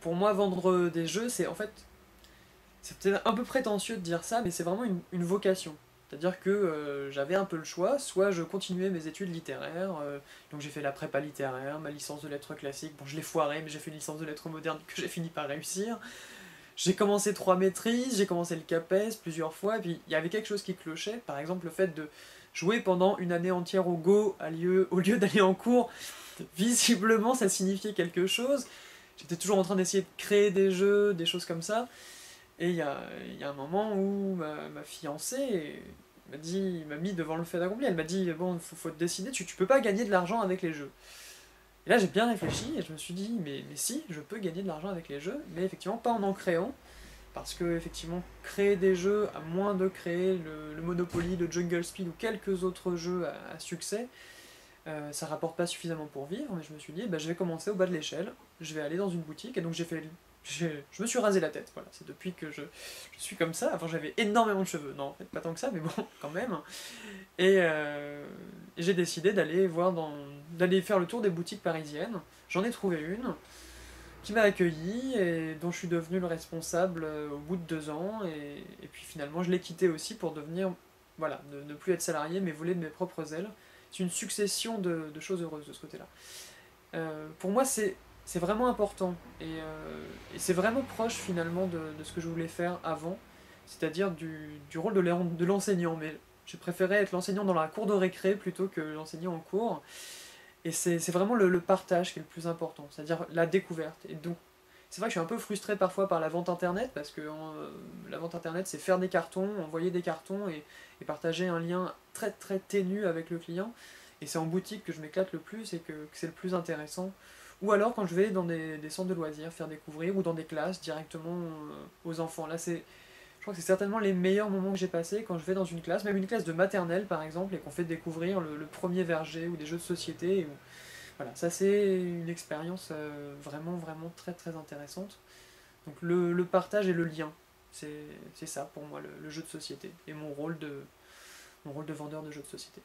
pour moi, vendre des jeux, c'est en fait, c'est peut-être un peu prétentieux de dire ça, mais c'est vraiment une vocation. C'est-à-dire que j'avais un peu le choix, soit je continuais mes études littéraires, donc j'ai fait la prépa littéraire, ma licence de lettres classiques, bon je l'ai foiré, mais j'ai fait une licence de lettres modernes que j'ai fini par réussir. J'ai commencé 3 maîtrises, j'ai commencé le CAPES plusieurs fois, et puis il y avait quelque chose qui clochait, par exemple le fait de jouer pendant une année entière au Go au lieu d'aller en cours, visiblement ça signifiait quelque chose. J'étais toujours en train d'essayer de créer des jeux, des choses comme ça, et il y a un moment où ma fiancée m'a mis devant le fait accompli. Elle m'a dit, bon, faut te décider, tu peux pas gagner de l'argent avec les jeux. Et là j'ai bien réfléchi et je me suis dit, mais si, je peux gagner de l'argent avec les jeux, mais effectivement pas en créant, parce que effectivement créer des jeux, à moins de créer le Monopoly, le Jungle Speed ou quelques autres jeux à succès, ça rapporte pas suffisamment pour vivre, mais je me suis dit, bah, je vais commencer au bas de l'échelle, je vais aller dans une boutique, et donc je me suis rasé la tête, voilà, c'est depuis que je suis comme ça. Avant j'avais énormément de cheveux, non en fait pas tant que ça, mais bon, quand même. Et j'ai décidé d'aller faire le tour des boutiques parisiennes. J'en ai trouvé une qui m'a accueilli et dont je suis devenu le responsable au bout de 2 ans. Et puis finalement, je l'ai quitté aussi pour devenir, voilà, ne plus être salarié, mais voler de mes propres ailes. C'est une succession de choses heureuses de ce côté-là. Pour moi, c'est vraiment important et c'est vraiment proche finalement de ce que je voulais faire avant, c'est-à-dire du rôle de l'enseignant. Mais j'ai préféré être l'enseignant dans la cour de récré plutôt que l'enseignant en cours. Et c'est vraiment le partage qui est le plus important, c'est-à-dire la découverte. Et donc, c'est vrai que je suis un peu frustré parfois par la vente internet, parce que la vente internet, c'est faire des cartons, envoyer des cartons et partager un lien très très ténu avec le client. Et c'est en boutique que je m'éclate le plus et que c'est le plus intéressant. Ou alors quand je vais dans des centres de loisirs faire découvrir, ou dans des classes directement aux enfants. Là, je crois que c'est certainement les meilleurs moments que j'ai passés quand je vais dans une classe, même une classe de maternelle par exemple, et qu'on fait découvrir le premier verger ou des jeux de société. Voilà, ça c'est une expérience vraiment vraiment très très intéressante. Donc le partage et le lien, c'est ça pour moi le jeu de société et mon rôle de vendeur de jeux de société.